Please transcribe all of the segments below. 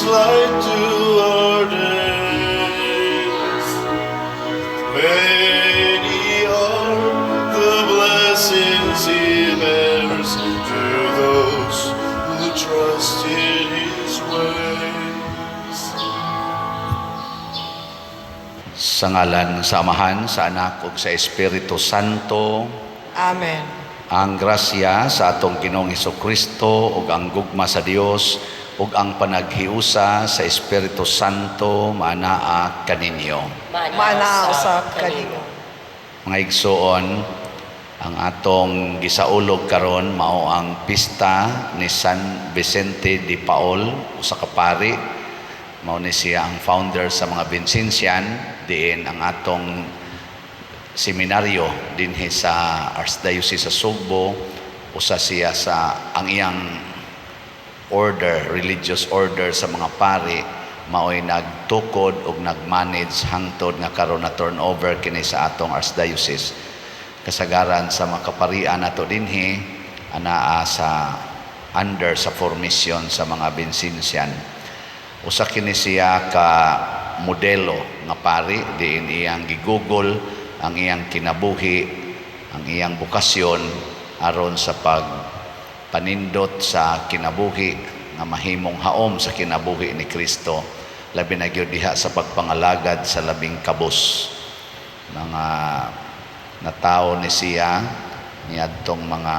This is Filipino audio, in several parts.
light to our days. Many are the blessings He bears to those who trust in His ways. Sa ngalan sa Amahan, sa Anak ug sa Espiritu Santo. Amen. Ang grasya sa atong Ginoong Hesukristo ug ang gugma sa Dios ug ang panaghiusa sa Espiritu Santo manaa kaninyo. Manaa sa kanimo. Mga igsoon, ang atong gisaulog karon mao ang pista ni San Vicente de Paul, usa ka pari. Mao ni siya ang founder sa mga Vincentian, diin ang atong seminaryo dinhi sa Archdiocese sa Sugbo. Usa siya sa ang iyang order, religious order sa mga pari, mao'y nagtukod ug nagmanage hangtod nga karon na turnover kini sa atong Archdiocese. Kasagaran sa mga kaparian nato dinhi anaa sa under sa formation sa mga Vincentian. Usa kini siya ka modelo nga pari, diin iyang gigugol ang iyang kinabuhi, ang iyang bukasyon aron sa pagpanindot sa kinabuhi nga mahimong haom sa kinabuhi ni Kristo, labi na gyud diha sa pagpangalagad sa labing kabus. Mga natao ni siya niadtong mga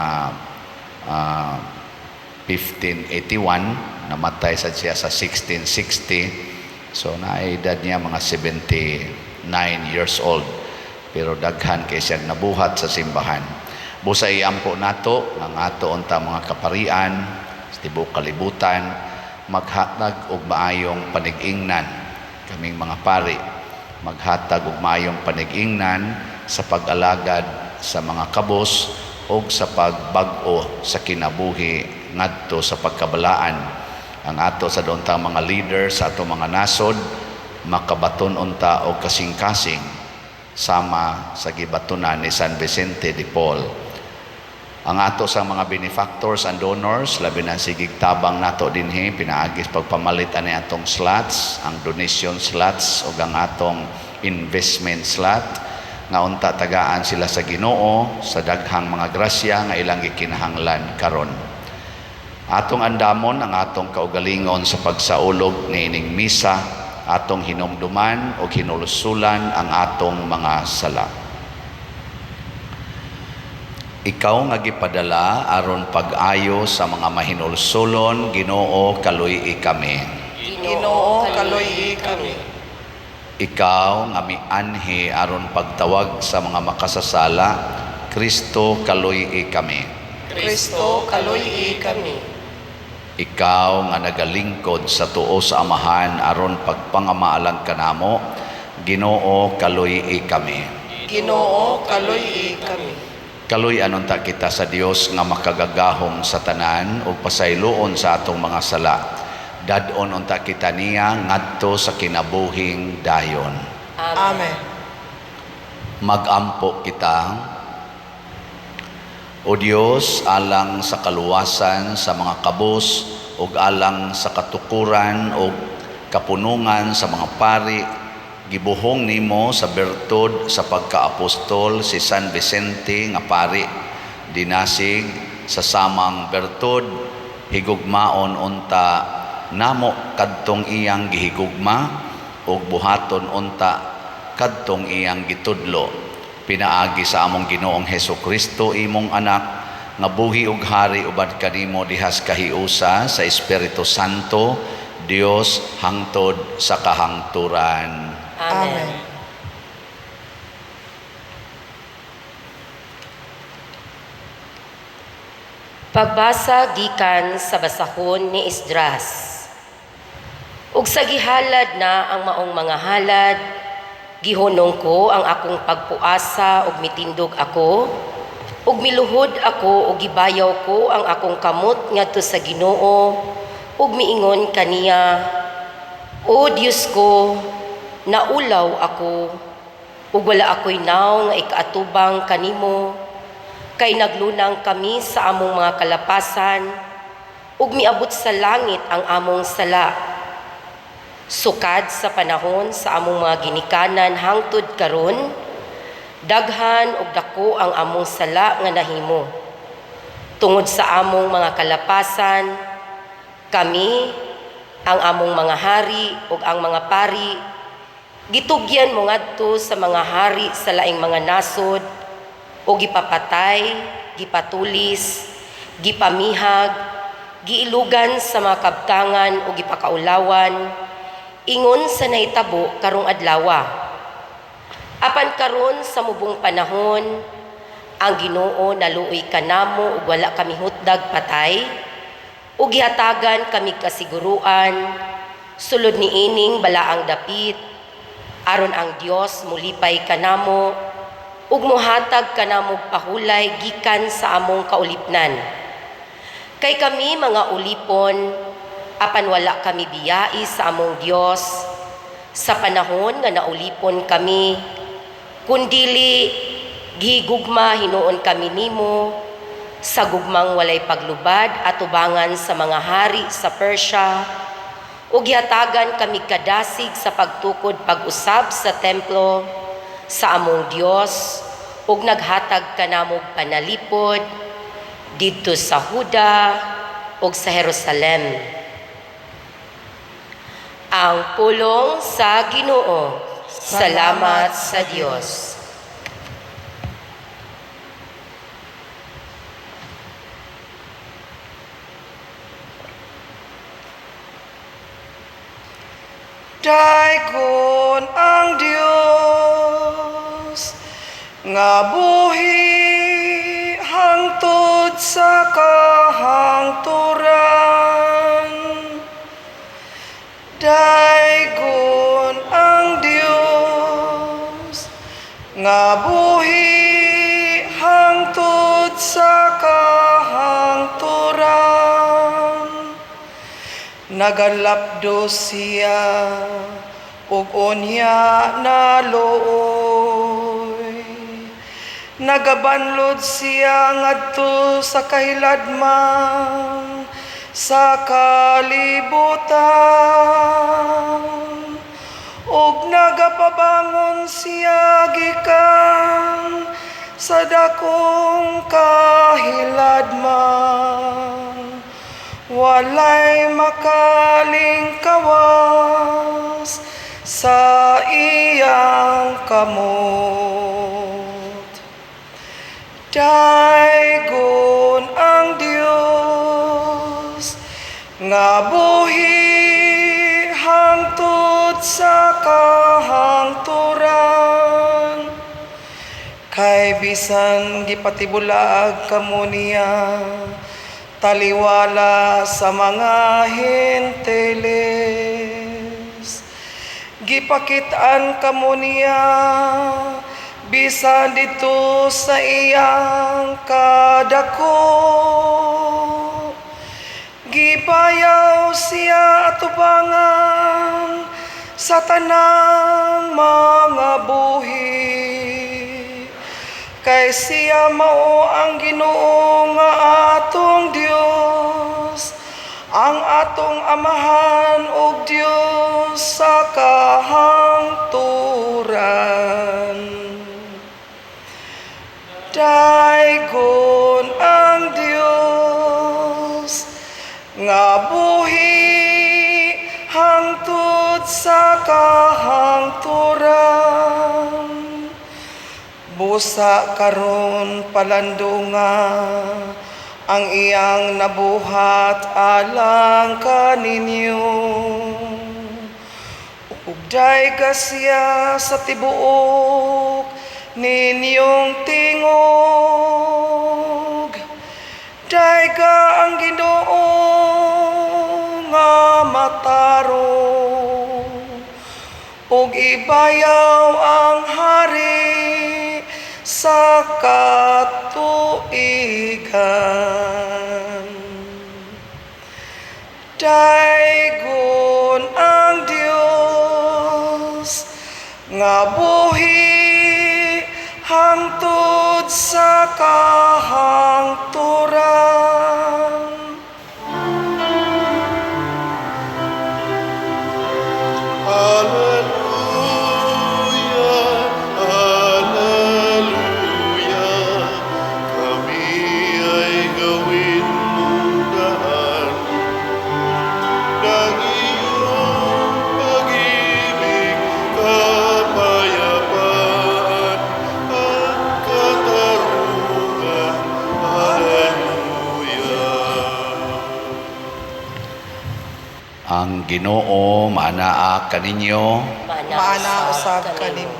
1581, namatay sa siya sa 1660. So naedad niya mga 79 years old, pero daghan kay siya nabuhat sa simbahan. Busa iampo nato ang ato unta mga kaparian sa tibuok kalibutan maghatag og maayong panig-ingnan. Kaming mga pari maghatag og maayong panig-ingnan sa pag-alagad sa mga kabos o sa pagbag-o sa kinabuhi ngadto sa pagkabalaan. Ang ato sa dontang mga leader sa ato mga nasod makabaton unta og kasing-kasing sama sa gibatunan ni San Vicente de Paul. Ang ato sa mga benefactors and donors, labi na sigig tabang nato dinhi pinaagis pagpamalit ani atong slots, ang donation slots ug ang atong investment slot nga unta tagaan sila sa Ginoo sa daghang mga grasya nga ilang gikinahanglan karon. Atong andamon ang atong kaugalingon sa pagsaulog niining misa, atong hinumduman o hinulusulan ang atong mga sala. Ikaw nga gipadala aron pag-ayo sa mga mahinulsulon, Ginoo kaluy-i kami. Ginoo kaluy kami. Ikaw nga mianhi aron pagtawag sa mga makasasala, Kristo kaluy-i kami. Kristo kaluy kami. Ikaw nga nagalingkod sa tuo sa Amahan aron pagpangamaalan kanamo, Ginoo kaluy-i kami. Ginoo kaluy kami. Kaluy anon ta kita sa Dios nga makagagahom sa tanan ug pasayloon sa atong mga sala. Dadon unta kita niya ngadto sa kinabuhing dayon. Amen. Magampo kita. O Dios, alang sa kaluwasan sa mga kabus ug alang sa katukuran ug kapunungan sa mga pari, gibuhong nimo sa bertud sa pagkaapostol si San Vicente nga pari, dinasig sa samang bertud higugmaon unta namo kadtong iyang gihigugma ug buhaton unta kadtong iyang gitudlo. Pinaagi sa among Ginoong Hesukristo imong anak nga buhi ug hari ubad kanimo dihas kahiusa sa Espiritu Santo, Dios hangtod sa kahangturan. Amen. Pagbasa gikan sa basahon ni Esdras. Ug sa gihalad na ang maong mga halad, gihunong ko ang akong pagpuasa ug mitindog ako, ug miluhod ako ug gibayaw ko ang akong kamot ngadto sa Ginoo, ug miingon kaniya, O Dios ko, naulaw ako, ug wala ako'y naw nga ikaatubang kanimo, kay naglunang kami sa among mga kalapasan, ug miabot sa langit ang among sala. Sukad sa panahon sa among mga ginikanan hangtod karon, daghan ug dako ang among sala nga nahimo. Tungod sa among mga kalapasan, kami, ang among mga hari ug ang mga pari, gitugyan mo ngadto sa mga hari sa laing mga nasod o gipapatay, gipatulis, gipamihag, giilugan sa mga kabtangan o gipakaulawan, ingon sa nahitabo karong adlawa. Apan karon sa mubong panahon, ang Ginoo naluoy kanamo ug wala kami hutdag patay, ug gihatagan kami kasiguruan, sulod niining balaang dapit, aron ang Dios mulipay kanamo ug mohatag kanamo pahulay gikan sa among kaulipnan. Kay kami mga ulipon, apan wala kami biyai sa among Dios sa panahon nga naulipon kami, kundili gihigugma hinuon kami nimo sa gugmang walay paglubad at ubangan sa mga hari sa Persia, ug gihatagan kami kadasig sa pagtukod pag-usab sa templo sa among Dios, ug naghatag kanamo panalipod didto sa Huda ug sa Jerusalem. Ang pulong sa Ginoo. Salamat sa Dios. Dagon ang Dios nga buhi hangtod sa kahangturan. Dagon ang Dios nga buhi hangtod sa kahangturan. Nagalapdo siya ug unya nalooy. Nagabanlod siya ngadto sa kahiladman sa kalibutan, ug nagapabangon siya gikan sa dakong kahiladman. Walay makalingkawas sa iyang kamot. Dagon ang Dios nga buhi hangtod sa kahangturan. Kay bisan gipatibulag kamo niya, taliwala sa mga hinteles. Gipakitaan kamo niya bisan dito sa iyang kadako. Gibayaw siya atubangan sa tanang mga buhi. Kay siya mao ang Ginoo nga atong Dios, ang atong Amahan ug Dios sa kahangturan. Dagon ang Dios nga buhi hangtod sa kahangturan. Busa karon palandunga ang iyang nabuhat alang kaninyo. Ugday ka siya sa tibuok ninyong tingog. Dayga ang Ginoo nga matarong, ug ibayaw ang hari sa katuigan. Dagon ang Dios nga buhi hangtod sa kahangturan. Ang Ginoo maanaa kaninyo. Maana usab kanimo.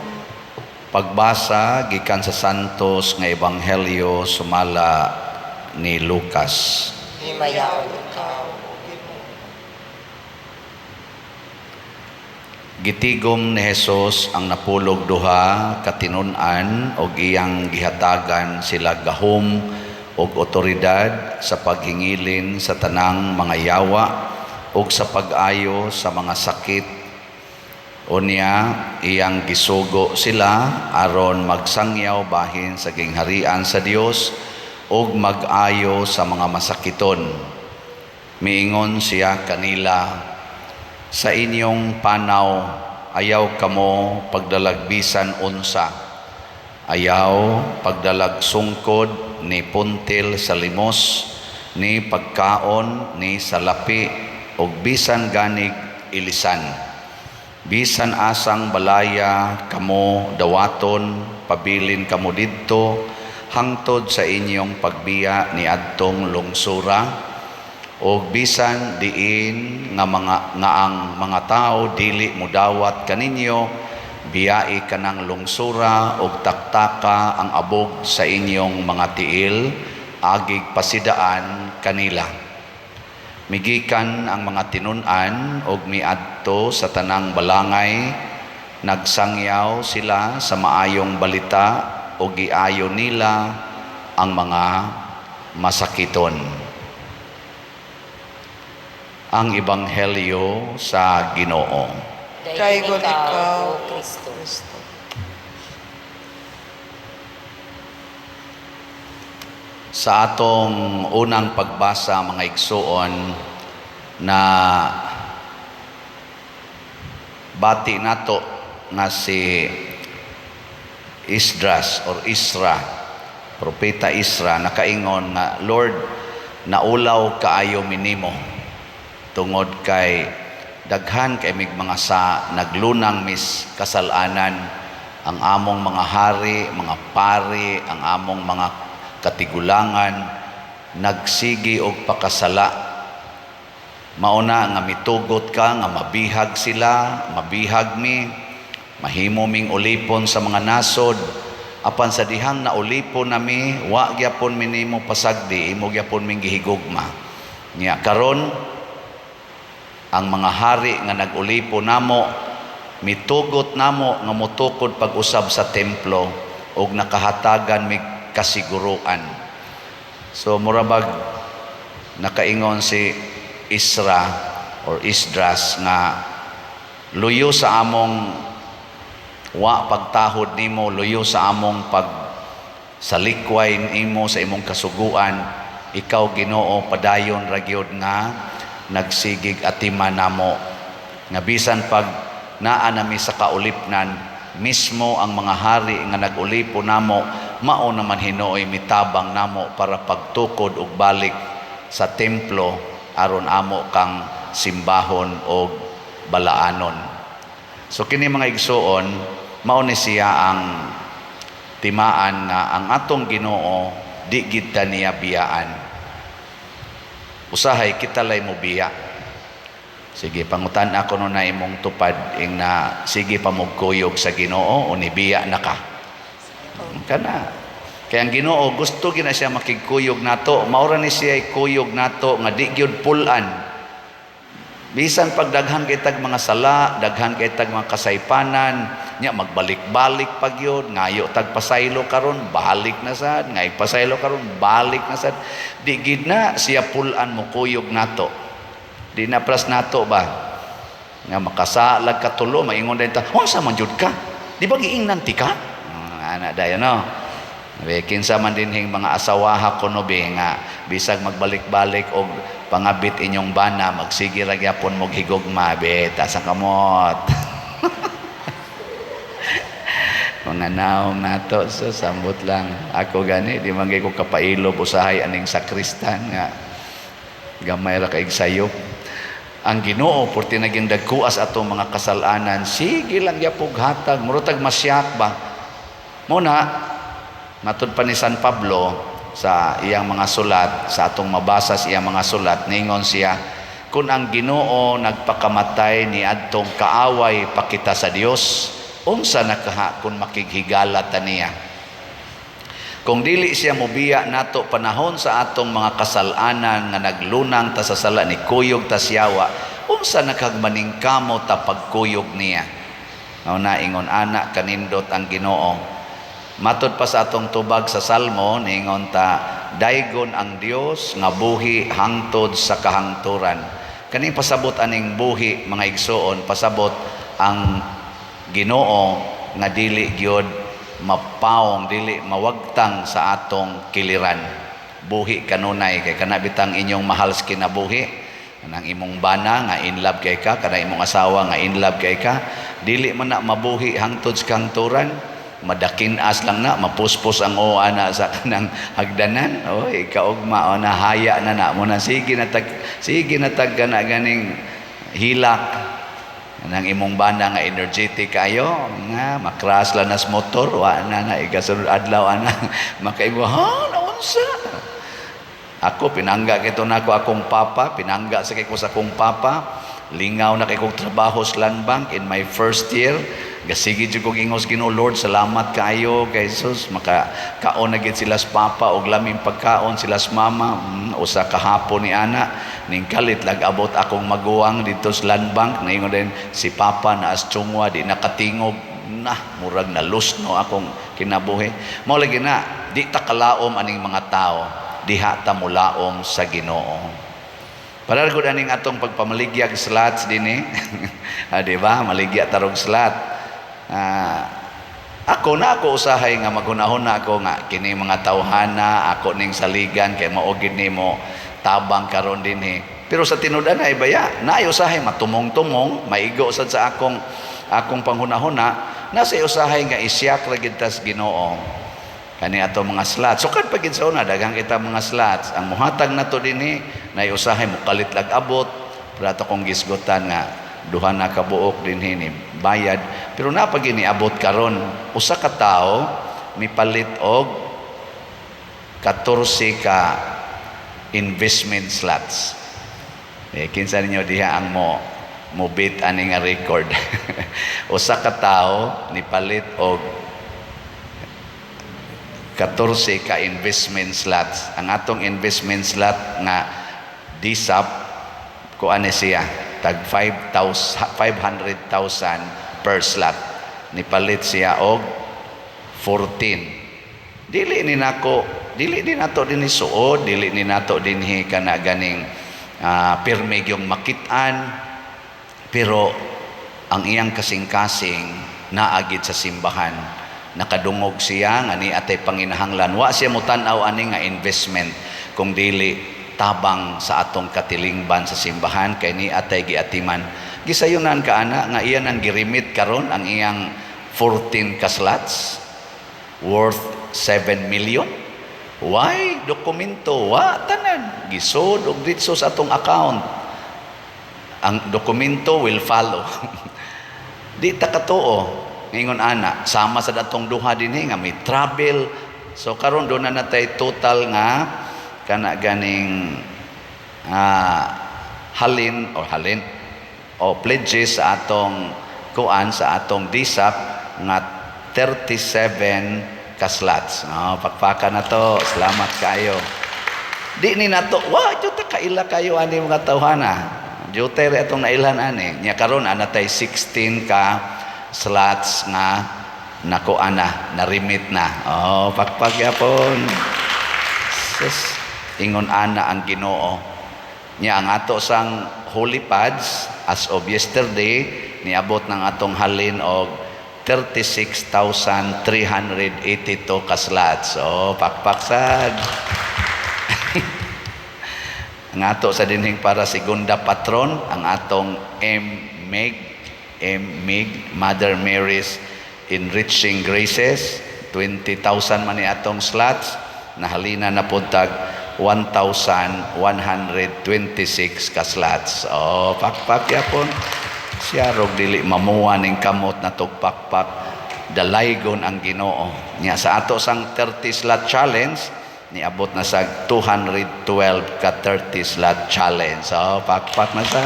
Pagbasa gikan sa Santos nga Ebanghelyo sumala ni Lucas. Himayaon ikaw. Gitigom ni Jesus ang napulog duha katinun-an og iyang gihatagan sila gahom og otoridad sa paghingilin sa tanang mga yawa ug sa pag-ayo sa mga sakit. Unya iyang gisugo sila aron magsangyaw bahin sa gingharian sa Dios ug mag-ayo sa mga masakiton. Miingon siya kanila, sa inyong panaw ayaw kamo pagdalagbisan unsa, ayaw pagdalag sungkod ni puntil sa limos, ni pagkaon ni salapi ug bisan ganig ilisan. Bisan asang balaya kamo dawaton, pabilin kamo didto hangtod sa inyong pagbiya ni adtong lungsura. O bisan diin nga ang mga tao dili mudawat kaninyo, biyai kanang lungsura og taktaka ang abog sa inyong mga tiil, agig pasidaan kanila. Migikan ang mga tinun-an og miadto sa tanang balangay, nagsangyaw sila sa maayong balita o giayo nila ang mga masakiton. Ang Ebanghelyo sa Ginoo. Kaygon ikaw, O Kristo. Kristo. Sa atong unang pagbasa, mga igsuon, na bati nato nga si Isdras or Isra, Propeta Isra, nakaingon nga, Lord, naulaw kaayo minimo tungod kay daghan kay mig mga sa naglunang mis kasalanan, ang among mga hari, mga pari, ang among mga katigulangan nagsigi og pakasala. Mauna nga mitugot ka nga mabihag sila, mabihag mi, mahimo ming ulipon sa mga nasod, apan sa dihang na ulipon nami wa gyapon minimo pasagdi, imo gyapon ming gihigugma. Nya karon ang mga hari nga nag-ulipo namo, mitugot namo nga mutukod pag-usab sa templo og nakahatagan mig kasiguruan. So murabag nakaingon si Isra or Isdras nga luyo sa among wa pagtahod nimo, luyo sa among pag salikway nimo sa imong kasuguan, ikaw Ginoo padayon ra gyud nga nagsigig atiman namo nga bisan pag naa nami sa kaulipnan mismo ang mga hari nga nagulipo namo mao naman Hinooy mitabang namo para pagtukod og balik sa templo aron amo kang simbahon og balaanon. So kini mga igsuon mao ni siya ang timaan nga ang atong Ginoo di gid ta niya biyaan. Usahay kita lay mo biya. Sige, pangutan ako no na imong tupad ing na sige pamugkuyog sa Ginoo o nibiya na ka. Kana. Kaya ang Ginoo gusto gina siya makigkuyog nato, maura ni siya kuyog nato nga di gyud pulan. Bisan pagdaghan kay tag mga sala, daghan kay tag mga kasaypanan, nya magbalik-balik pag yun, ngayo tag pasaylo karon, balik na sad, ngay pasaylo karon, balik na sad. Di gid na siya pulan mo kuyog nato. Di na pras nato ba? Nga makasalag ka tulo, maingon din ta, "Unsa man jud ka? Di ba giingnan ti ka?" Ana dayon no. Kinsa man dinhing mga asawaha kuno be nga bisag magbalik-balik og pangabit inyong bana, magsige ra gyapon mo higugma beta sa kamot. Mga naong nato so sambot lang ako gani di man ko kapailo usahay aning sakristan nga gamay ra kaig sayop. Ang Ginoo porti naging dagkuas atong mga kasalanan, sige lang gyapog hatag murutag masyak ba. Muna matud pa ni San Pablo sa iyang mga sulat, sa atong mabasa sa iyang mga sulat, ningon siya Kung ang Ginoo nagpakamatay ni adtong kaaway pakita sa Dios, unsa nakaha kung makighigala ta niya? Kung dili siya mobiya nato panahon sa atong mga kasalanan nga naglunang ta sa sala ni kuyog ta siyawa, unsa nakagmaningkamo ta pagkuyog niya? Na ingon ana kanindot ang Ginoo. Matod pa sa atong tubag sa Salmo, ningon ta, daygon ang Dios nga buhi hangtod sa kahangturan. Kaning pasabot aning buhi, mga igsoon, pasabot ang Ginoo nga dili gyud mapawong, dili mawagtang sa atong kiliran. Buhi kanunay kay kanabitang inyong mahal sa kinabuhi, kanang imong bana nga in love kay ka, kanang imong asawa nga in love kay ka, dili man na mabuhi hangtod sa kahangturan. Madakinas lang na, mapuspos ang uwa na sa kanang hagdanan. Oy, kaugma o na haya na muna sige na tag na ganing hilak nang imong banda nga energetic kayo nga makras lang nas motor wa na igasunod adlaw ana makaimo ha naunsa. Ako pinangga kito nako akong papa, pinangga sa kay ko sa akong papa, lingaw na kay kong trabaho sa land bank in my first year. Gasigi jud kog ingos Ginoo, Lord, salamat kaayo kay Jesus, makakaon na gid sila sa papa og laming pagkaon sila sa mama. Usa ka hapon ni ana ning kalit lag abot akong maguwang dito sa land bank, naingon din si papa na astungwa di nakatingog na murag na lusno akong kinabuhi. Mao lagi na di ta kalaom aning mga tao, diha ta mulaom sa Ginoo. Para gud aning atong pagpamaligya sa slats dinhi. Di ba? Maligya tarog slat. Ako usahay nga maghunahon na ako nga kini mga tawhana ako ning saligan kay maugid nimo tabang karon dinhi. Pero sa tinudan ay baya na usahay matumong-tumong maigo sad sa akong panghunahuna, nasa usahay nga isyak ra gid tas Ginoo kani ato mga slots. So kad pagid sa una daghang kita mga slots ang muhatag nato dinhi na usahay mo kalit lag abot para ato kong gisgutan nga duha na ka buok dinhi ni bayad. Pero napag iniabot karon usa ka tawo mipalit og 14 ka investment slots. Kinsa ninyo diha ang mo beat ani nga record. Usa ka tawo nipalit og 14 ka investment slots. Ang atong investment slot nga DSAP kuan siya tag 500,000 per slot. Nipalit siya og 14. Dili din nato din suod, dili ni nato dinhi kana ganing pirmi yung makitaan, pero ang iyang kasing-kasing naagid sa simbahan. Nakadungog siya nga ni atay panginahanglan. Wa siya mutan-aw ani nga investment kung dili tabang sa atong katilingban sa simbahan kay ni atay giatiman. Gisayunan ka ana nga iyan ang girimit karon ang iyang 14 ka slots worth 7 million. Why? Dokumento wa tanan gisod og ditso sa atong account. Ang dokumento will follow. Di ta katuo ingon ana sama sa datong duha dinhi nga may travel. So karon do na natay total nga kana ganing halin o pledges sa atong kuan sa atong DSAP nga 37 ka slots. Pakpakan na to. Salamat kayo. Di ni nato wa jud ta kaila kayo ani mga tawhana. Jute re atong nailan ani. Nya karon anatay 16 ka slots nga nakuan na remit na. Pakpak yapon. Sus. Ingon ana ang Ginoo niya ang ato sang holy pads as of yesterday niabot ng atong halin og 36,382 ka slots. Pakpaksad. Ang ato sa dinhing para segunda patron ang atong MMIG Mother Mary's Enriching Graces 20,000 man ni atong slots nahalina na puntag 1,126 ka slots. Pakpak yapon. Siya rog dili mamuwa ning kamot na tugpakpak. Dalaygon ang Ginoo. Nya sa ato sang 30 slot challenge, niabot na sa 212 ka 30 slot challenge. So, pakpak na sa.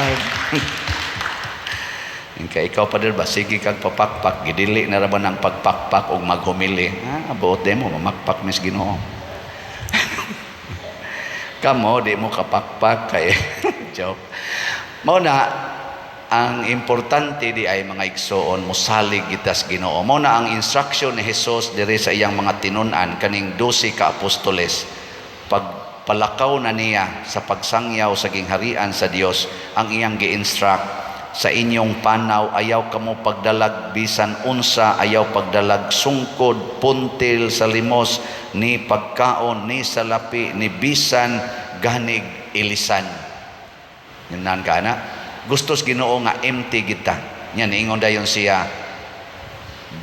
Kaya ikaw pa din ba, sige kag papakpak, gidili na raman ang pagpakpak o maghumili. Buot din mo, mamakpak mis Ginoo. Kamo, di mo kapakpak, kaya, joke. Mauna, ang importante di ay mga igsoon, musalig gitas Ginoo. Mauna, ang instruction ni Jesus diri sa iyang mga tinunan, kaning 12 ka apostoles, pagpalakaw na niya sa pagsangyaw sa gingharian sa Dios, ang iyang gi-instruct, sa inyong panaw, ayaw kamo pagdalag bisan unsa, ayaw pagdalag sungkod, puntil sa limos, ni pagkaon, ni salapi, ni bisan ganig ilisan. Yan ka na. Gustos Ginoo nga empty kita. Yan, ingon dayon siya,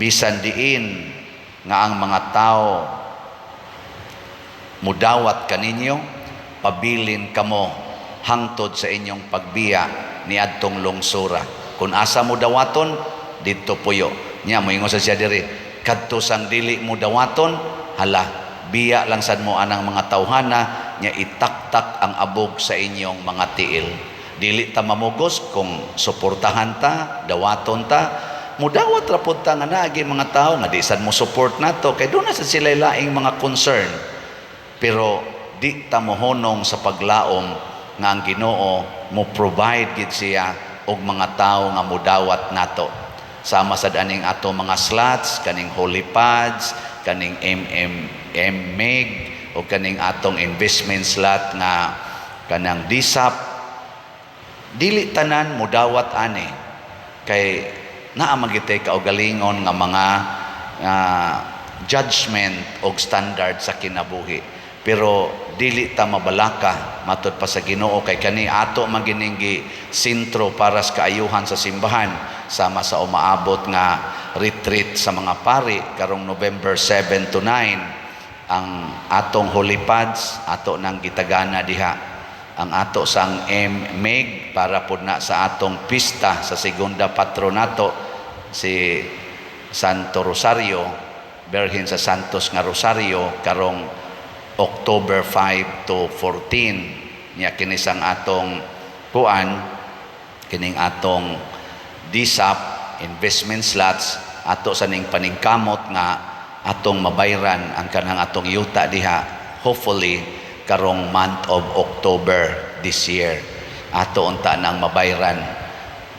bisan diin nga ang mga tao mudawat kaninyo, pabilin kamo hangtod sa inyong pagbiya ni adtong lungsura. Kung asa mo dawaton, dito puyo. Nya mo ingon sa siya diri, kadto sang dili mo dawaton, hala, biya lang sad mo anang mga tawhana, nya itaktak ang abog sa inyong mga tiil. Dili ta mamugos kung suportahan ta, dawaton ta, mudawat ra pud ta nga naagi mga tao nga di sad mo support nato kay doon na sa sila laing mga concern. Pero di ta mohonong sa paglaom nga ang Ginoo mo provide gid siya og mga tao nga mudawat nato. Sama sad aning ato mga slots, kaning holy pads, kaning MEG o kaning atong investment slot nga kanang DSAP. Dili tanan mudawat ani kay naa magitay kaugalingon nga mga judgment og standard sa kinabuhi. Pero dili ta mabalaka matud pa sa Ginoo kay kani ato maginingi sentro para sa kaayuhan sa simbahan, sama sa umaabot nga retreat sa mga pari karong November 7 to 9. Ang atong holy pads ato nang gitagana diha, ang ato sang MEG para pud na sa atong pista sa segunda patronato si Santo Rosario, Birhen sa Santos nga Rosario karong October 5 to 14. Nya kini sang atong kuan, kining atong DSAP investment slots ato sa ning paningkamot nga atong mabayran ang kanang atong yuta diha, hopefully karong month of October this year. Ato unta nang mabayran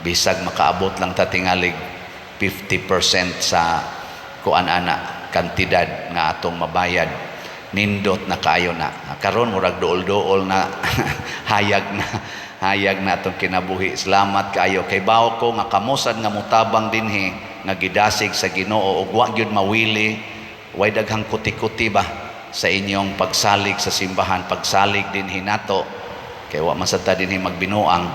bisag makaabot lang ta tingalig 50% sa kuan ana kantidad nga atong mabayad. Nindot na kayo na karon murag dool-dool na hayag na atong kinabuhi. Salamat kayo kay bawo ko nga kamusad nga mutabang dinhi nga gidasig sa Ginoo ug wa gyud mawili, way daghang kuti-kuti ba sa inyong pagsalig sa simbahan, pagsalig dinhi nato kay wa man sad ta dinhi magbinuang.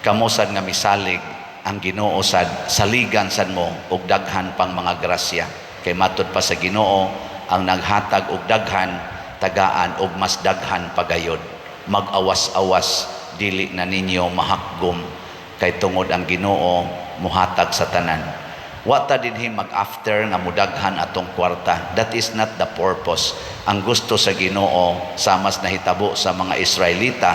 Kamusad nga misalig ang Ginoo sad saligan sad mo og daghan pang mga grasya kay matud pa sa Ginoo ang naghatag og daghan, tagaan og mas daghan pagayod. Mag-awas-awas, dili na ninyo mahakgom kay tungod ang Ginoo muhatag sa tanan. Wa ta dinhi mag-after nga mudaghan atong kwarta. That is not the purpose. Ang gusto sa Ginoo samas nahitabo sa mga Israelita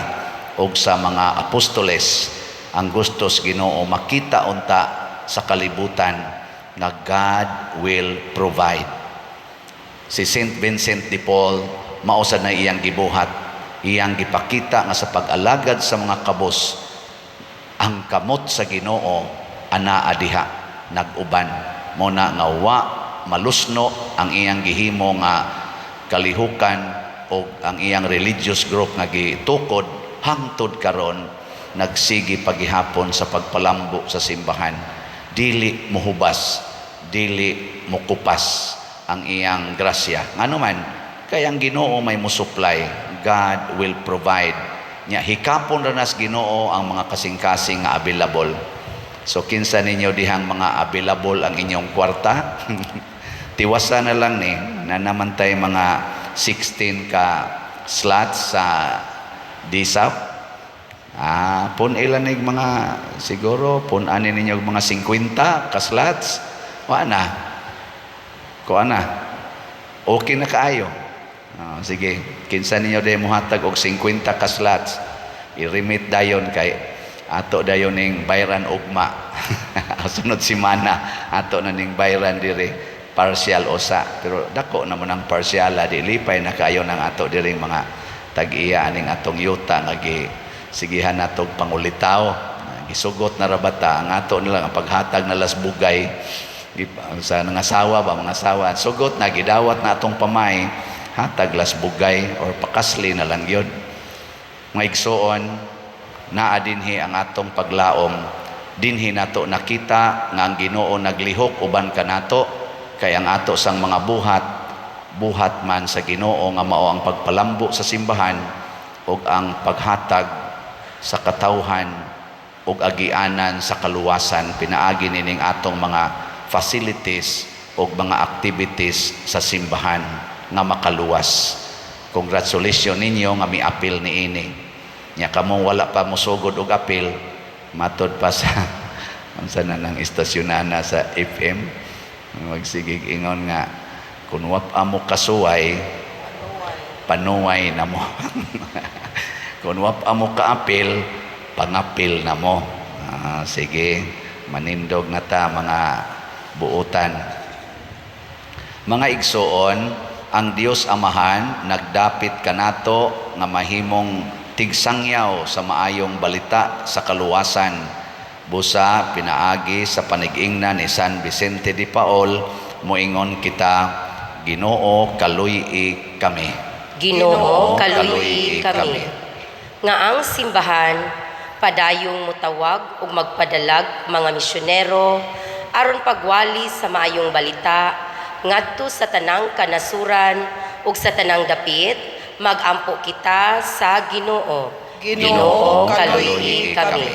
og sa mga apostoles, ang gusto sa Ginoo makita unta sa kalibutan na God will provide. Si Saint Vincent de Paul, mausad na iyang gibuhat, iyang gipakita nga sa pag-alagad sa mga kabos, ang kamot sa Ginoo anaa diha nag-uban. Muna nga wa malusno ang iyang gihimo nga kalihukan o ang iyang religious group nga gitukod hangtod karon nagsigi pagihapon sa pagpalambo sa simbahan. Dili mohubas, dili mokupas ang iyang grasya. Ngano man, kay ang Ginoo may musupply, God will provide. Nya hikapon ra nas Ginoo ang mga kasing-kasing nga available. So kinsa ninyo dihang mga available ang inyong kwarta? Tiwasa na lang ni na namantay mga 16 ka slots sa DSAP. Pun ilan nig mga siguro pun ani ninyo mga 50 ka slots. Wa na. Kuan na. Okay na kaayo. Sige, kinsa ninyo day muhatag og 50 ka slots. I-remit dayon kay ato dayon ning bayran ugma. Sunod semana ato na ning bayran diri partial usa. Pero dako naman ang partiala di lipay na kayo ng ato diri mga tag-iya aning atong yuta nga sigihan natog pangulitaw. Gisugot na rabata ang ato nila ang paghatag na lasbugay sa nangasawa ba mga asawa. Sugot na gidawat na atong pamay hatag lasbugay or pakasli na lang yun. Mga igsoon, naa dinhi ang atong paglaom, dinhi nato nakita nga ang Ginoo naglihok uban kanato, kay ang ato sang mga buhat man sa Ginoo nga mao ang pagpalambo sa simbahan ug ang paghatag sa katawhan ug agianan sa kaluwasan, pinaagi nining atong mga facilities ug mga activities sa simbahan nga makaluwas. Congratulations ninyo nga mi-appeal niini. Nya kamo wala pa mosugod og appeal, matod pa sa unsa na nang istasyonana sa FM. Magsigig ingon nga kun wa mo kasuway panuway na mo. Kun wa mo ka-appeal pangapil na mo. Sige, manindog na ta mga buutan. Mga igsoon, ang Dios Amahan nagdapit kanato nga mahimong tigsangyaw sa maayong balita sa kaluwasan. Busa pinaagi sa panig-ingna ni San Vicente de Paul, moingon kita, Ginoo kaluy-i kami. Ginoo kaluy kami. Nga ang simbahan padayong mutawag ug magpadalag mga misyonero aron pagwali sa maayong balita ngadto sa tanang kanasuran ug sa tanang dapit, magampo kita sa Ginoo. Ginoo kaluy kami.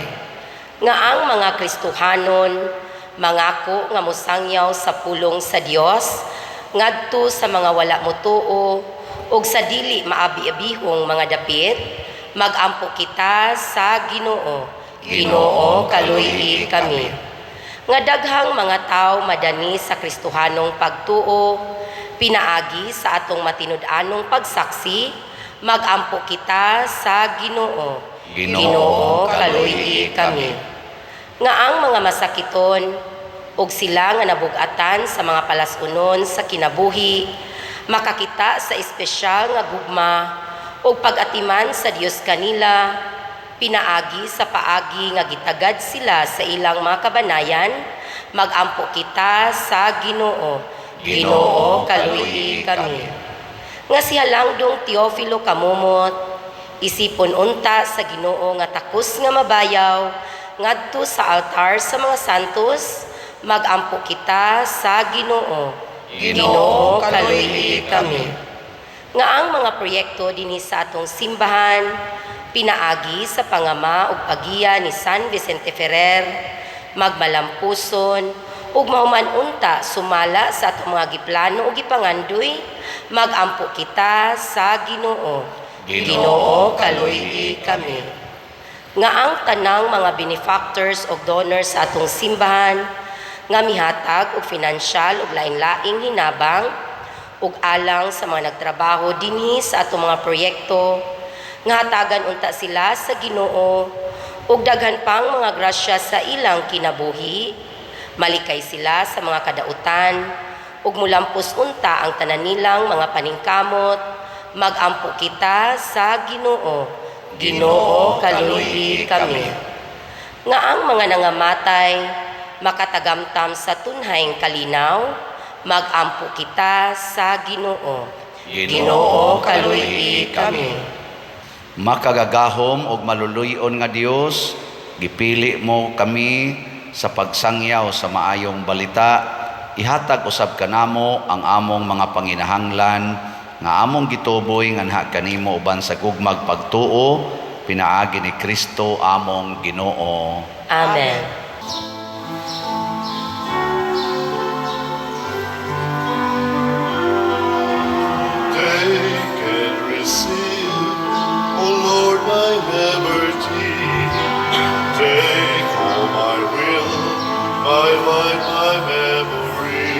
Nga ang mga Kristohanon mangako nga mosangyaw sa pulong sa Dios ngadto sa mga wala motuo ug sa dili maabi-abihong mga dapit, magampo kita sa Ginoo. Ginoo kaluy kami. Nga daghang mga tao madani sa Kristohanong pagtuo, pinaagi sa atong matinud-anong pagsaksi, magampo kita sa Ginoo. Ginoo kaluy kami. Nga ang mga masakiton ug sila nga nabug-atan sa mga palasunon sa kinabuhi, makakita sa espesyal nga gugma ug pag-atiman sa Dios kanila, pinaagi sa paagi nga gitagad sila sa ilang mga kabanayan, magampo kita sa Ginoo. Ginoo kaluy kami. Nga si Halangdong Teofilo Kamumot, isipon unta sa Ginoo nga takos nga mabayaw ngadto sa altar sa mga santos, magampo kita sa Ginoo. Ginoo kaluy kami. Nga ang mga proyekto dinhi sa atong simbahan pinaagi sa pangama ug pagiya ni San Vicente Ferrer, magmalampuson ug mahuman unta sumala sa atong mga giplano ug gipangandoy, magampo kita sa Ginoo. Ginoo kaluy kami. Nga ang tanang mga benefactors ug donors sa atong simbahan nga mihatag og financial ug lain-laing hinabang ug alang sa mga nagtrabaho dinhi sa atong mga proyekto, nga hatagan unta sila sa Ginoo ug daghan pang mga grasya sa ilang kinabuhi, malikay sila sa mga kadautan ug mulampos unta ang tanan nilang mga paningkamot, magampo kita sa Ginoo. Ginoo kaluy kami. Nga ang mga nangamatay makatagamtam sa tunhayng kalinaw, magampo kita sa Ginoo. Ginoo kaluy kami. Makagagahom og maluluyon nga Dios, gipili mo kami sa pagsangyaw sa maayong balita, ihatag usab kanamo ang among mga panginahanglan nga among gituboy nganha kanimo uban sa gugmag pagtuo, pinaagi ni Kristo among Ginoo. Amen. Take and receive, O Lord, my liberty. Take all my will, my mind, my memory.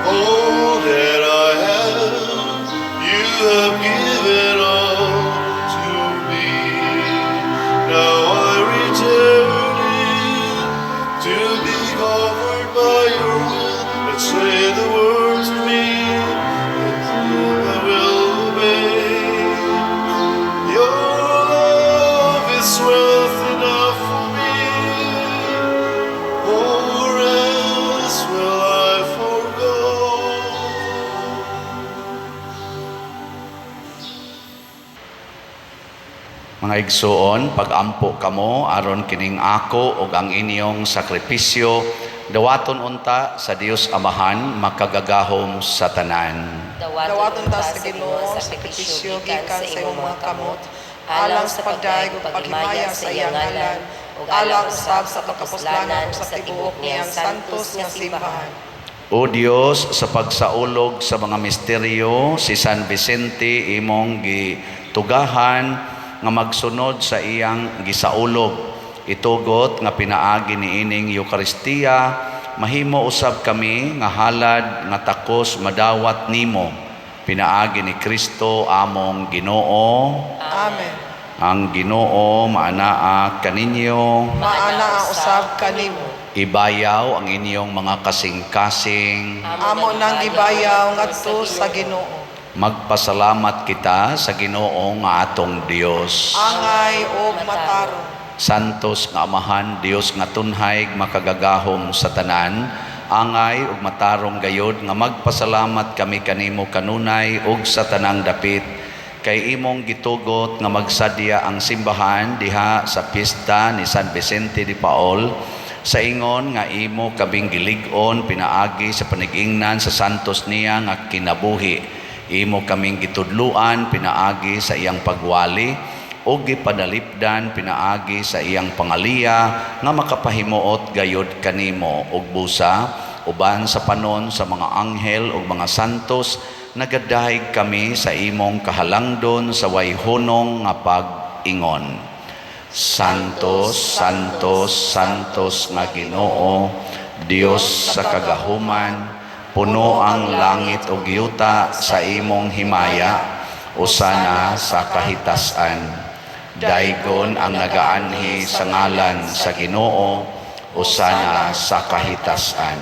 All that I have, you Mga igsuon, pag-ampo kamo aron kining ako ug ang inyong sakripisyo dawaton unta sa Dios Amahan makagagahom sa tanan. Dawaton ta sa Ginoo sa sakripisyo gikan sa imong mga kamot, alang sa pagdaig ug paghimaya sa iyang ngalan, ug alang usab sa katapuslanan ug sa tibuok niyang santos nga simbahan. O Dios, sa pagsaulog sa mga misteryo, si San Vicente imong gitugahan nga magsunod sa iyang gisaulog. Itugot nga pinaagi ni ining Eucharistia, mahimo usab kami nga halad nga takos madawat nimo. Pinaagi ni Kristo among Ginoo. Amen. Ang Ginoo maanaa kaninyo. Maana ang usab kanimo. Ibayaw ang inyong mga kasing-kasing. Amo nang gibayaw ngadto sa Ginoo. Magpasalamat kita sa Ginoo nga atong Dios. Angay ug matarong. Santos nga Amahan, Dios nga tunhay makagagahom sa tanan, angay ug matarong gayod nga magpasalamat kami kanimo kanunay ug sa tanang dapit kay imong gitugot nga magsadya ang simbahan diha sa pista ni San Vicente de Paul sa ingon nga imo kabing gilig-on pinaagi sa panigingnan sa santos niya nga kinabuhi. Imo kaming gitudluan pinaagi sa iyang pagwali o gipadalipdan pinaagi sa iyang pangaliya nga makapahimuot gayod kanimo ug busa uban sa panon sa mga anghel ug mga santos nagadahig kami sa imong kahalangdon sa wayhunong nga pag-ingon. Santos, Santos, Santos nga Ginoo, Dios sa kagahuman, puno ang langit ug yuta sa imong himaya, usana sa kahitasan. Daygon ang nagaanhi sa ngalan sa Ginoo, usana sa kahitasan.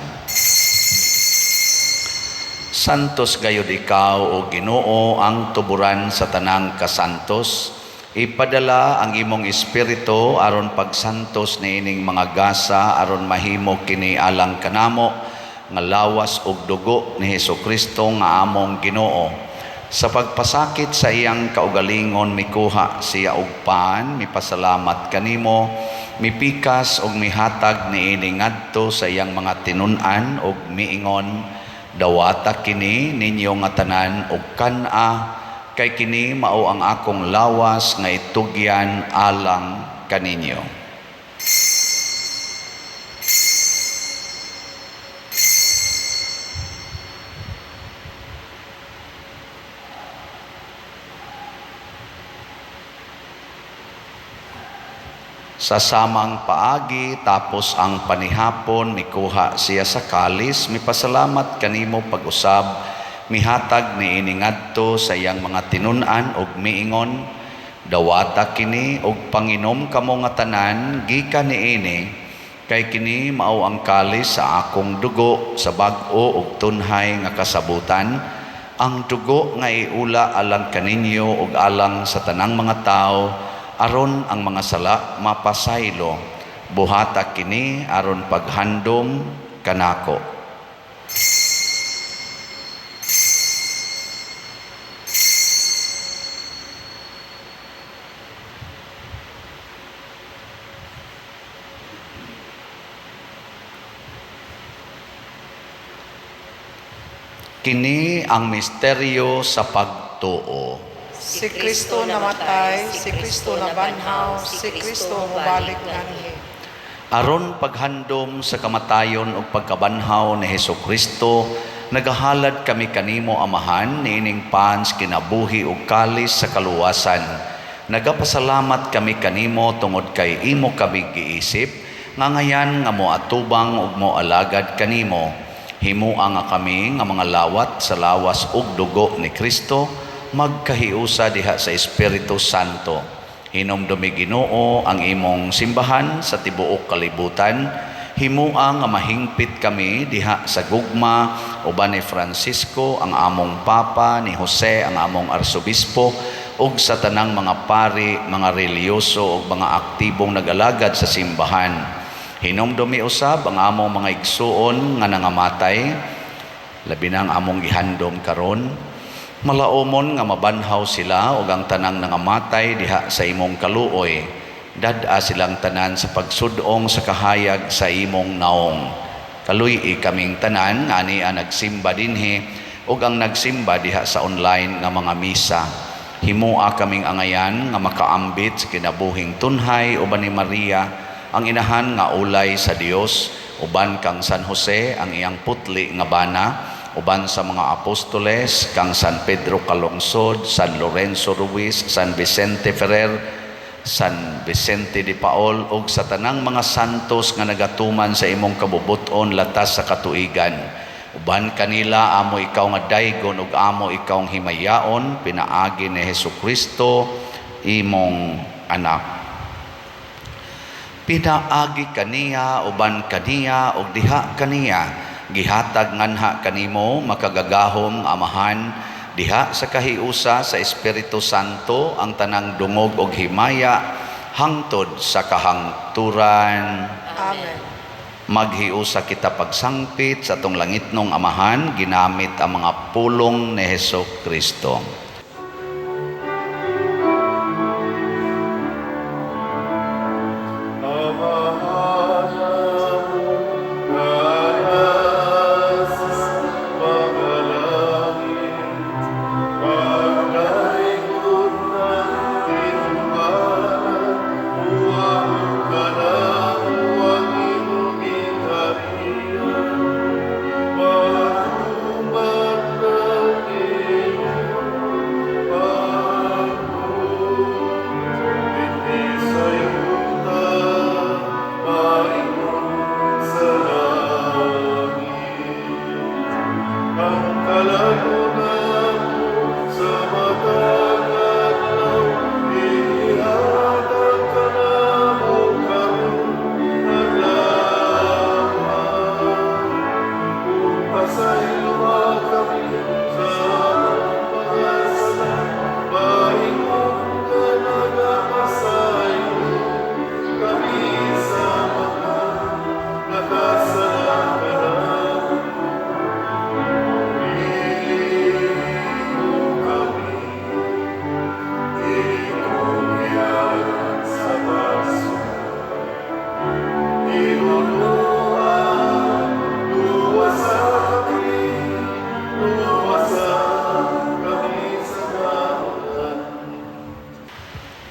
Santos gayud ikaw o Ginoo ang tuburan sa tanang kasantos. Ipadala ang imong espiritu aron pagsantos niining mga gasa aron mahimo kini alang kanamo nga lawas ug dugo ni Hesukristo nga among Ginoo. Sa pagpasakit sa iyang kaugalingon mikuha siya og paan, mipasalamat kanimo, mipikas ug mihatag niini ngadto sa iyang mga tinun-an ug miingon, dawata kini ninyo nga tanan ug kan-a kay kini mao ang akong lawas nga itugyan alang kaninyo. Sa samang paagi tapos ang panihapon mikuha siya sa kalis, mipasalamat kanimo pag-usab, mihatag niini ngadto sa iyang mga tinun-an ug miingon, dawata kini ug panginom kamo nga tanan gikan niini kay kini mao ang kalis sa akong dugo sa bag-o ug tunhay nga kasabutan, ang dugo nga iula alang kaninyo ug alang sa tanang mga tao aron ang mga sala mapasaylo. Buhata kini aron paghandom kanako. Kini ang misteryo sa pagtuo. Si Kristo namatay, si Kristo nabanhaw, si Kristo mubalik nganhi. Aron paghandom sa kamatayon ug pagkabanhaw ni Hesukristo, nagahalad kami kanimo Amahan niining pans kinabuhi ug kalis sa kaluwasan. Nagapasalamat kami kanimo tungod kay imo kami giisip, nga ngayan nga moatubang ug moalagad kanimo. Himuha nga kami nga mga lawat sa lawas ug dugo ni Kristo, magkahiusa diha sa Espiritu Santo. Hinumdumi Ginoo ang imong simbahan sa tibuok kalibutan. Himuha nga mahingpit kami diha sa gugma uban ni Francisco ang among Papa, ni Jose ang among Arsobispo, ug sa tanang mga pari, mga reliyoso ug mga aktibong nag-alagad sa simbahan. Hinumdumi usab ang among mga igsuon nga nangamatay, labi na ang among gihandom karon. Malaumon nga mabanhaw sila ug ang tanang nangamatay diha sa imong kaluoy. Dad-a silang tanan sa pagsudong sa kahayag sa imong naong. Kaluy kaming tanan ani nagsimba dinhi ug ang nagsimba diha sa online nga mga misa. Himua kaming angayan nga makaambit sa kinabuhing tunhay uban ni Maria, ang inahan nga ulay sa Dios, uban kang San Jose ang iyang putli nga bana, uban sa mga apostoles kang San Pedro Calungsod, San Lorenzo Ruiz, San Vicente Ferrer, San Vicente de Paul ug sa tanang mga santos nga nagatuman sa imong kabubuton latas sa katuigan. Uban kanila amo ikaw nga daygon ug amo ikaw ang himayaon pinaagi ni Hesukristo imong anak. Pinaagi kaniya uban kaniya ug diha kaniya gihatag nganha kanimo makagagahom amahan diha sa kahiusa sa Espiritu Santo ang tanang dungog ug himaya hangtod sa kahangturan. Amen. Maghiusa kita pagsangpit sa atong langitnong amahan ginamit ang mga pulong ni Hesukristo.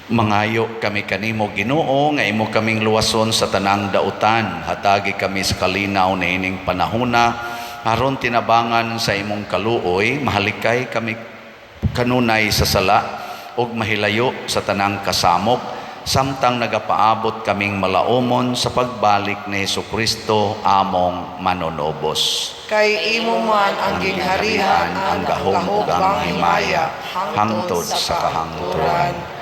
Mangayo kami kanimo Ginoo nga imo kaming luwason sa tanang dautan, hatagi kami sa kalinaw na ining panahona aron tinabangan sa imong kaluoy, mahalikay kami kanunay sa sala ug mahilayo sa tanang kasamok samtang nagapaabot kaming malaumon sa pagbalik ni Hesukristo among manonobos. Kay imo man ang gingharihan, ang gahom ug ang himaya hangtod sa kahangturan.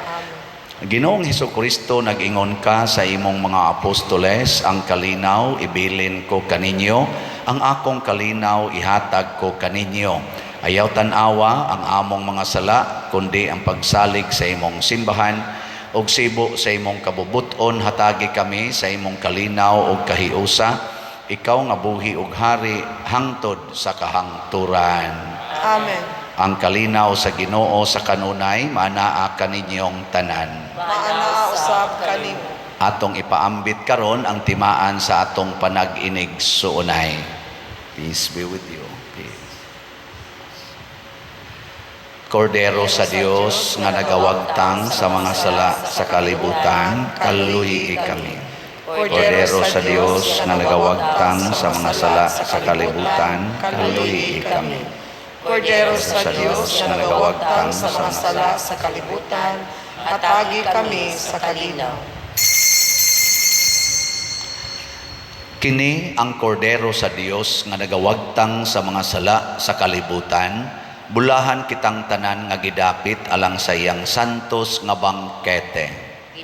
Ginoong Hesukristo, nag-ingon ka sa imong mga apostoles, ang kalinaw ibilin ko kaninyo, ang akong kalinaw ihatag ko kaninyo. Ayaw tanawa ang among mga sala, kundi ang pagsalig sa imong simbahan, og sibo sa imong kabubuton hatagi kami sa imong kalinaw ug kahiusa, ikaw nga buhi ug hari hangtod sa kahangturan. Amen. Ang kalinaw sa Ginoo sa kanunay manaa kaninyong tanan. Maana usab kanimo. Atong ipaambit karon ang timaan sa atong panag-inig suunay. Peace be with you. Peace. Kordero sa Dios nga nagawagtang sa mga sala sa kalibutan, kaluhi kami. Kordero sa Dios nga nagawagtang sa mga sala sa kalibutan, kaluhi kami. Kordero sa Dios nga nagawagtang sa mga sala sa kalibutan, hatagi kami sa kalinaw. Kini ang kordero sa Dios nga nagawagtang sa mga sala sa kalibutan, bulahan kitang tanan nga gidapit alang sa iyang santos nga bangkete.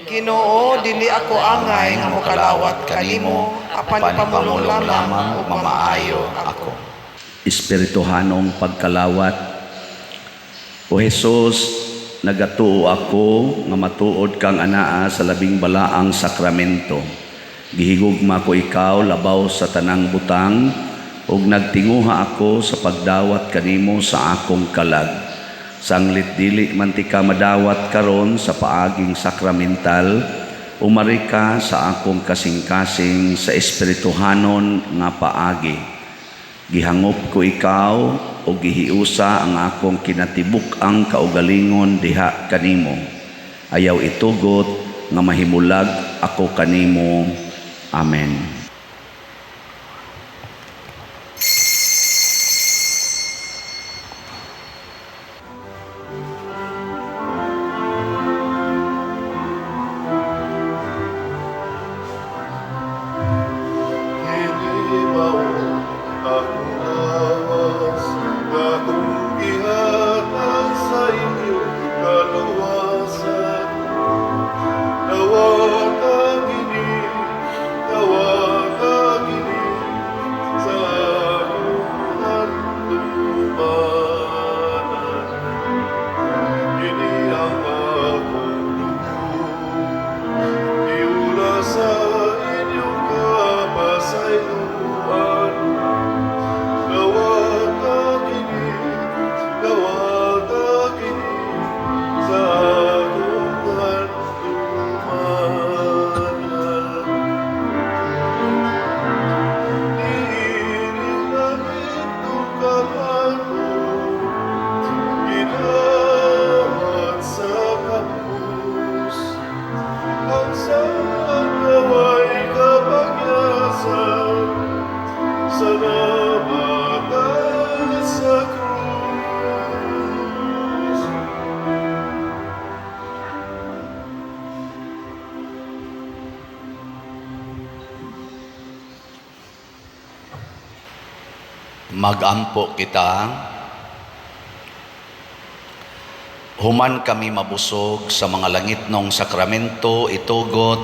Ginoo, dili ako angay nga mokalawat kanimo, apan pamulong lamang ug mamaayo ako. Espirituhanong pagkalawat. O Jesus, nagatuo ako nga matuod kang anaa sa labing balaang sakramento. Gihigugma ko ikaw labaw sa tanang butang ug nagtinguha ako sa pagdawat kanimo sa akong kalag. Sanglit dili man ti ka madawat karon sa paaging sakramental, umari ka sa akong kasing-kasing sa espirituhanon nga paagi. Gihangop ko ikaw o gihiusa ang akong kinatibuk-ang kaugalingon diha kanimo. Ayaw itugot nga mahimulag ako kanimo. Amen. Magampo kita, human kami mabusog sa mga langitnong sakramento itugot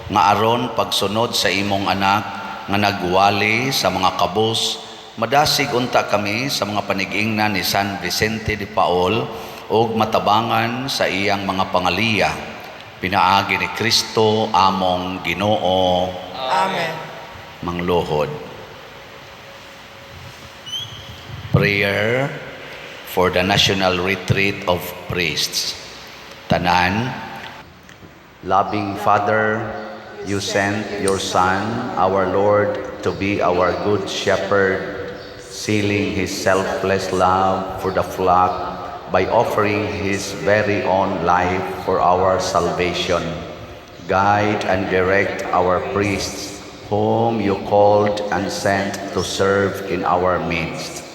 nga aron pagsunod sa imong anak nga nagwali sa mga kabus, madasig unta kami sa mga panigingnan ni San Vicente de Paul ug matabangan sa iyang mga pangaliya. Pinaagi ni Kristo among Ginoo. Amen. Mangluhod. Prayer for the National Retreat of Priests. Tanan. Loving Father, you sent your Son, our Lord, to be our good shepherd, sealing his selfless love for the flock by offering his very own life for our salvation. Guide and direct our priests, whom you called and sent to serve in our midst.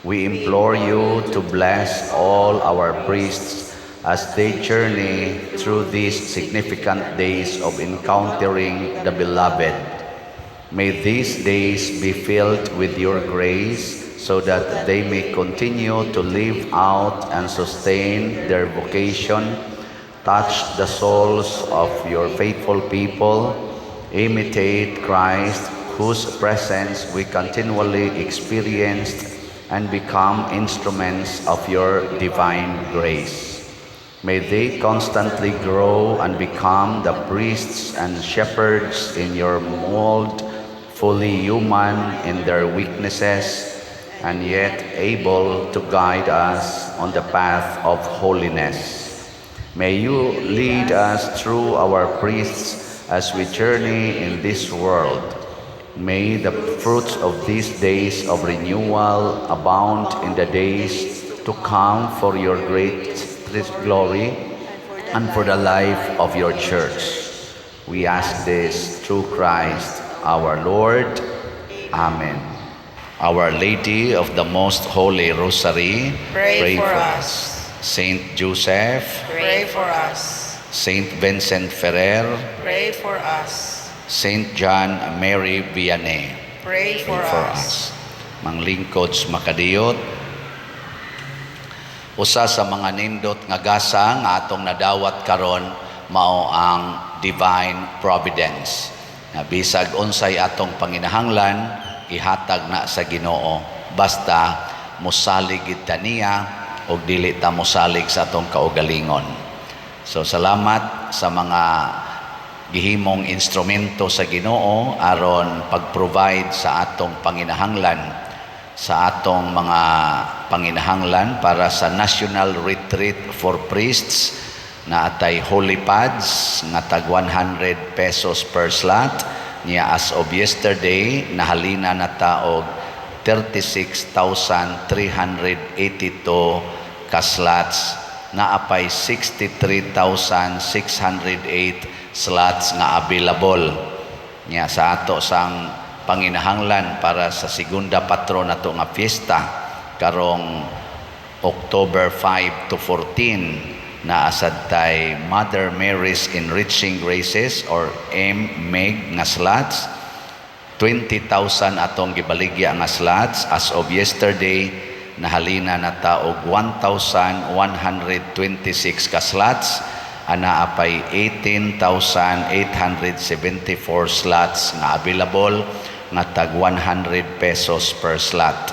We implore you to bless all our priests as they journey through these significant days of encountering the Beloved. May these days be filled with your grace so that they may continue to live out and sustain their vocation, touch the souls of your faithful people, imitate Christ, whose presence we continually experienced, and become instruments of your divine grace. May they constantly grow and become the priests and shepherds in your mold, fully human in their weaknesses, and yet able to guide us on the path of holiness. May you lead us through our priests as we journey in this world. May the fruits of these days of renewal abound in the days to come for your great glory and for the life of your church. We ask this through Christ our Lord. Amen. Our Lady of the Most Holy Rosary, Pray for us. Saint Joseph, Pray for us. Saint Vincent Ferrer, Pray for us. Saint John Mary Vianney, Pray for us. Manglingkod makadiyot. Usa sa mga nindot nga gasa nga atong nadawat karon mao ang divine providence. Na bisag unsay atong panginahanglan, ihatag na sa Ginoo. Basta mosalig gid ta niya og dili ta mosalig sa atong kaugalingon. So salamat sa mga gihimong instrumento sa Ginoo aron pag-provide sa atong panginahanglan. sa atong mga panginahanglan para sa National Retreat for Priests na atay holy pads nga tag 100 pesos per slot niya. As of yesterday nahalina na ta og 36,382 ka slots, naapay 63,608 slots nga available niya sa ato sang panginahanglan para sa segunda patron nato nga fiesta karong October 5 to 14 na asad tay Mother Mary's Enriching Graces or MEG nga slots. 20,000 atong gibaligya nga slots. As of yesterday nahalina na ta og 1,126 ka slots, ana apay 18,874 slots nga available nga tag 100 pesos per slot.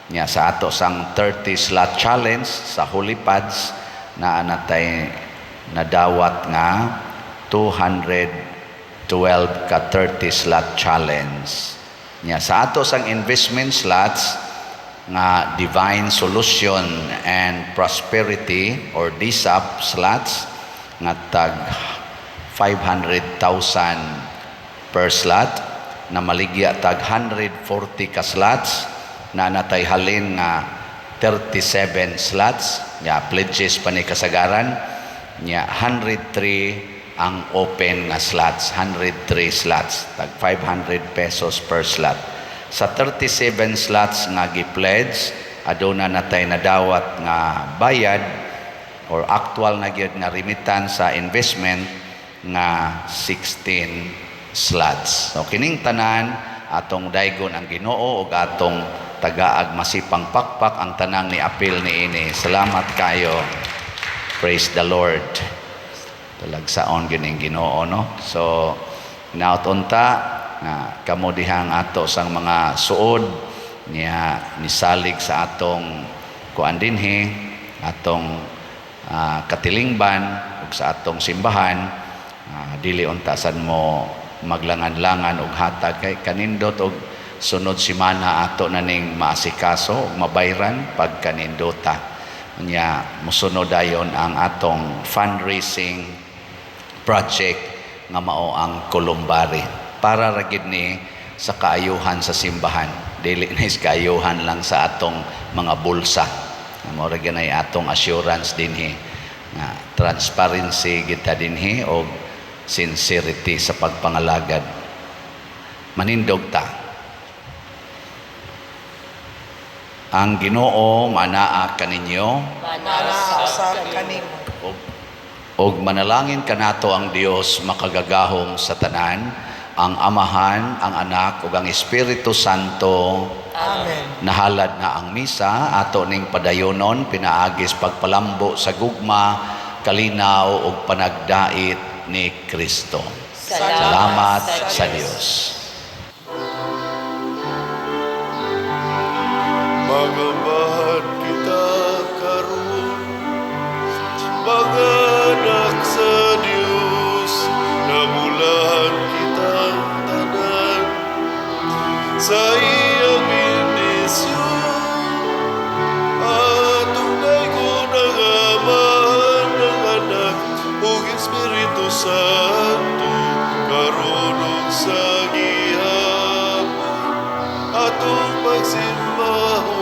Nya sa ato sang 30 slot challenge sa Holy Pads na anatay nadawat nga 212 ka 30 slot challenge. Nya sa ato sang investment slots nga Divine Solution and Prosperity or DSAP slots nga tag 500,000 per slot, na maligya tag 140 ka slots, na natay halin nga 37 slots nya pledges pa ni kasagaran nya 103 ang open nga slots. 103 slots tag 500 pesos per slot. Sa 37 slots nga gi-pledge aduna natay nadawat nga bayad or actual na gyud nga remittance sa investment nga 16 slots. So kining tanan atong daygon ang Ginoo ug atong tagaag masipang pakpak ang tanang ni apil ni ini. Salamat kayo. Praise the Lord. Talagsaon gining Ginoo, no? So nautunta nga kamo dihang ato sang mga suod niya nisalig sa atong kuan dinhi, atong katilingban ug sa atong simbahan. Dili untasan mo maglangan-langan og hatag kay kanindot og sunod semana ato na ning maasikaso ug mabayran pag kanindota. Nya mosunod dayon ang atong fundraising project nga mao ang Columbari para ra gid ni sa kaayuhan sa simbahan. Dili na is kaayuhan lang sa atong mga bulsa. Mao ra gyud atong assurance dinhi nga transparency kita dinhi og sincerity sa pagpangalagad. Manindog ta. Ang Ginoo manaa kaninyo, Manaa usab kanimo. og manalangin kanato ang Dios makagagahom sa tanan, ang Amahan, ang Anak ug ang Espiritu Santo. Amen. Nahalad na ang misa ato ning padayonon pinaagis pagpalambo sa gugma, kalinaw ug panagdait ni Kristo. Salamat sa Dios. Magambahan kita karon, manganak sa Dios, namulahan kitang tanan sa iyang bendisyon. Atong daygon ang Amahan, ang Anak ug Espiritu Santo karon ug sa gihapon atong pagsimbahan.